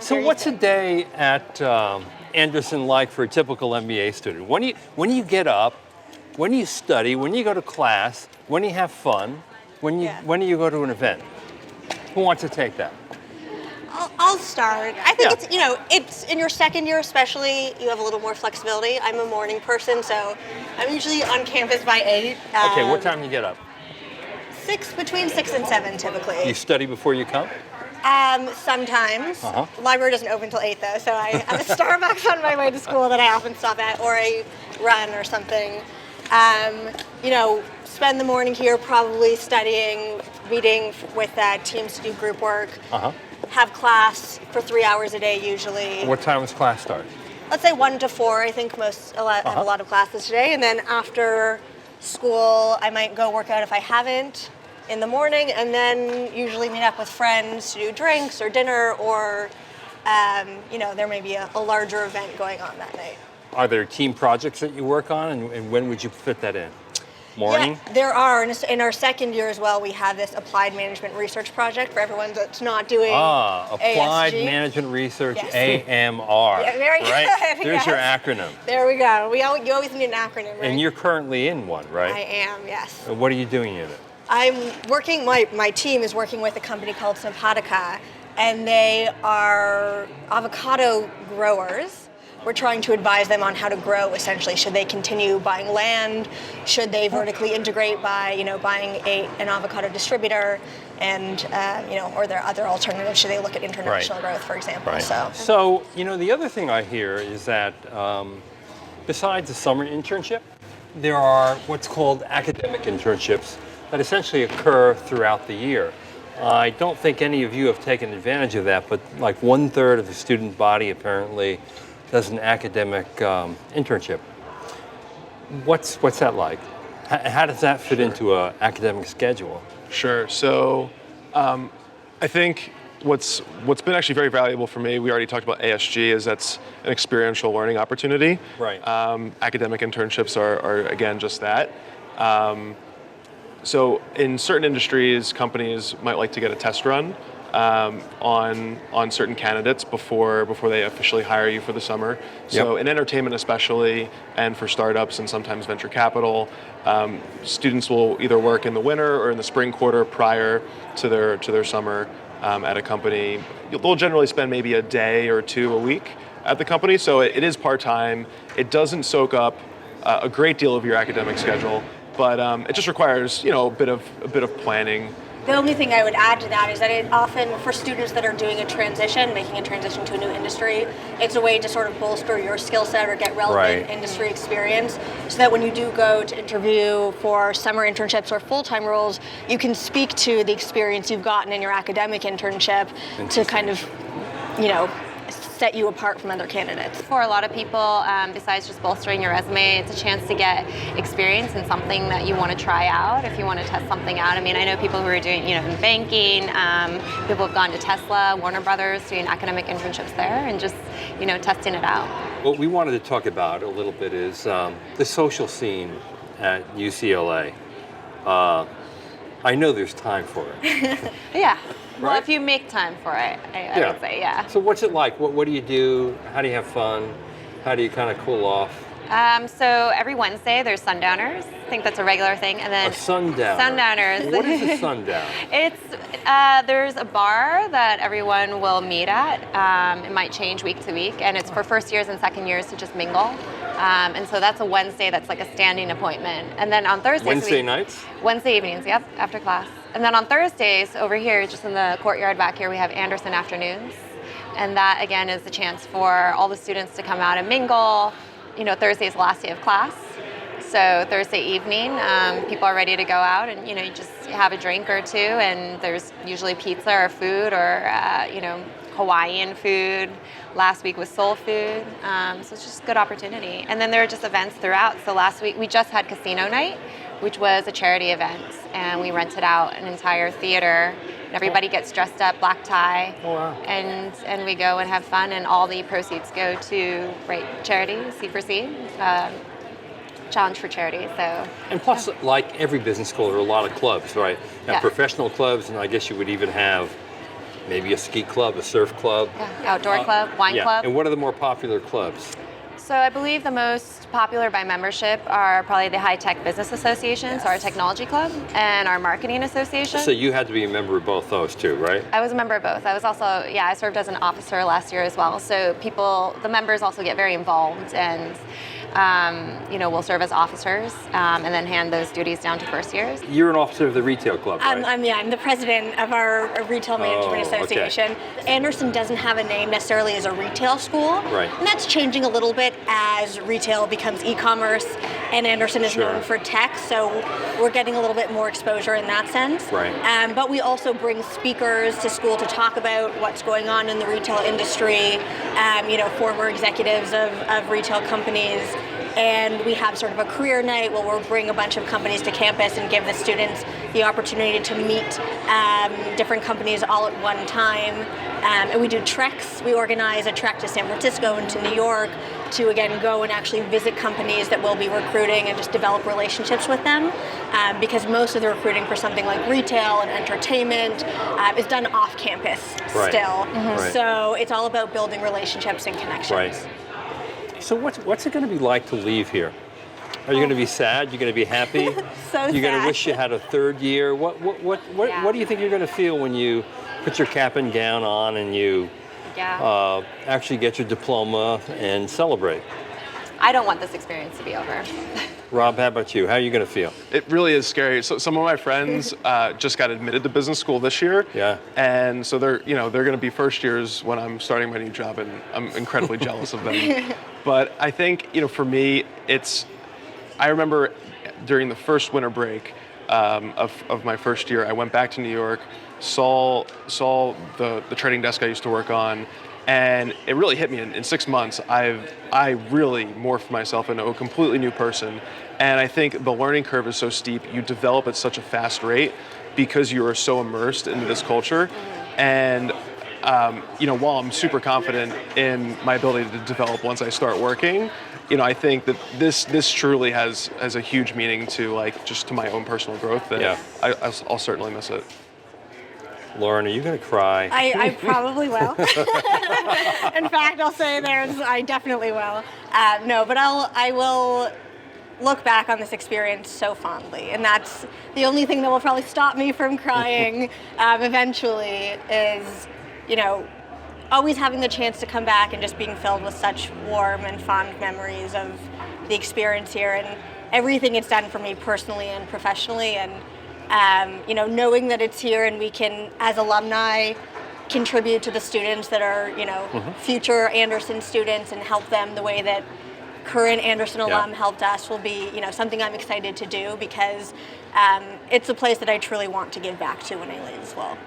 So what's a day at Anderson like for a typical MBA student? When do you get up? When do you study? When do you go to class? When do you have fun? When do you go to an event? Who wants to take that? I'll start. I think it's in your second year especially, you have a little more flexibility. I'm a morning person, so I'm usually on campus by 8. Okay, what time do you get up? Between 6 and 7 typically. You study before you come? Sometimes. Library doesn't open until 8 though, so I have a Starbucks on my way to school that I often stop at, or I run or something. Spend the morning here probably studying, meeting with teams to do group work. Have class for 3 hours a day usually. What time does class start? Let's say 1 to 4. I think have a lot of classes today, and then after school I might go work out if I haven't in the morning, and then usually meet up with friends to do drinks or dinner, or there may be a larger event going on that night. Are there team projects that you work on, and when would you fit that in? Morning? Yeah, there are. In our second year as well, we have this applied management research project for everyone that's not doing Applied ASG. Management Research, Yes. AMR. Yeah, very right? good. There's Yes. your acronym. There we go. You always need an acronym, right? And you're currently in one, right? I am, yes. And what are you doing in it? I'm working, my team is working with a company called Simpatica, and they are avocado growers. We're trying to advise them on how to grow, essentially. Should they continue buying land? Should they vertically integrate by, buying an avocado distributor? And, or there are other alternatives. Should they look at international growth, for example? Right. So, the other thing I hear is that besides the summer internship, there are what's called academic internships that essentially occur throughout the year. I don't think any of you have taken advantage of that, but like 1/3 of the student body apparently does an academic internship. What's that like? How does that fit into an academic schedule? Sure. So I think what's been actually very valuable for me, we already talked about ASG, is that's an experiential learning opportunity. Right. Academic internships are again just that. So in certain industries, companies might like to get a test run on certain candidates before they officially hire you for the summer. So in entertainment especially, and for startups and sometimes venture capital, students will either work in the winter or in the spring quarter prior to their summer at a company. They'll generally spend maybe a day or two a week at the company, so it is part-time. It doesn't soak up a great deal of your academic schedule, but it just requires a bit of planning. the only thing I would add to that is that it often, for students that are doing a transition, making a transition to a new industry, it's a way to sort of bolster your skill set or get relevant industry experience, so that when you do go to interview for summer internships or full-time roles, you can speak to the experience you've gotten in your academic internship to kind of, set you apart from other candidates. For a lot of people, besides just bolstering your resume, it's a chance to get experience in something that you want to try out, if you want to test something out. I mean, I know people who are doing, in banking, people have gone to Tesla, Warner Brothers, doing academic internships there, and just, testing it out. What we wanted to talk about a little bit is the social scene at UCLA. I know there's time for it. Yeah. Well, Right? if you make time for it, I would say, yeah. So what's it like? What do you do? How do you have fun? How do you kind of cool off? So every Wednesday there's sundowners. I think that's a regular thing, and then A sundowner. Sundowners. What is a sundown? It's there's a bar that everyone will meet at. It might change week to week, and it's for first years and second years to just mingle. And so that's a Wednesday. That's like a standing appointment. And then on Thursdays, Wednesday nights? Wednesday evenings, yep, after class. And then on Thursdays, over here, just in the courtyard back here, we have Anderson afternoons. And that, again, is a chance for all the students to come out and mingle. Thursday is the last day of class. So Thursday evening, people are ready to go out and, you just have a drink or two. And there's usually pizza or food or, Hawaiian food. Last week was soul food. So it's just a good opportunity. And then there are just events throughout. So last week, we just had casino night, which was a charity event, and we rented out an entire theater. And everybody gets dressed up, black tie, and we go and have fun, and all the proceeds go to charity, C4C, Challenge for Charity. So. And plus, like every business school, there are a lot of clubs, right? You have professional clubs, and I guess you would even have maybe a ski club, a surf club. Yeah. Outdoor club, wine Yeah. club. And what are the more popular clubs? So I believe the most popular by membership are probably the High Tech Business Association, so our technology club, and our marketing association. So you had to be a member of both those two, right? I was a member of both. I was also, I served as an officer last year as well. So the members also get very involved and, will serve as officers and then hand those duties down to first years. You're an officer of the retail club, right? I'm the president of our Retail Management okay. Association. Anderson doesn't have a name necessarily as a retail school. Right. And that's changing a little bit as retail becomes e-commerce and Anderson is known for tech, so we're getting a little bit more exposure in that sense. Right. But we also bring speakers to school to talk about what's going on in the retail industry, former executives of retail companies. And we have sort of a career night where we'll bring a bunch of companies to campus and give the students the opportunity to meet different companies all at one time. And we do treks. We organize a trek to San Francisco and to New York to, again, go and actually visit companies that we'll be recruiting and just develop relationships with them. Because most of the recruiting for something like retail and entertainment is done off campus still. Right. So it's all about building relationships and connections. Right. So what's it going to be like to leave here? Are you going to be sad? You're going to be happy? You're going to wish you had a third year? What do you think you're going to feel when you put your cap and gown on and you actually get your diploma and celebrate? I don't want this experience to be over. Rob, how about you? How are you going to feel? It really is scary. So some of my friends just got admitted to business school this year. Yeah. And so they're going to be first years when I'm starting my new job, and I'm incredibly jealous of them. But I think, for me, I remember during the first winter break of my first year, I went back to New York, saw the trading desk I used to work on, and it really hit me. In 6 months, I really morphed myself into a completely new person. And I think the learning curve is so steep. You develop at such a fast rate because you are so immersed into this culture. And while I'm super confident in my ability to develop once I start working, I think that this truly has a huge meaning to just to my own personal growth. And I'll certainly miss it. Lauren, are you going to cry? I probably will. In fact, I'll say I definitely will. No, but I will look back on this experience so fondly, and that's the only thing that will probably stop me from crying eventually is, always having the chance to come back and just being filled with such warm and fond memories of the experience here and everything it's done for me personally and professionally, and knowing that it's here and we can, as alumni, contribute to the students that are, future Anderson students and help them the way that current Anderson alum helped us will be, something I'm excited to do because it's a place that I truly want to give back to when I leave as well.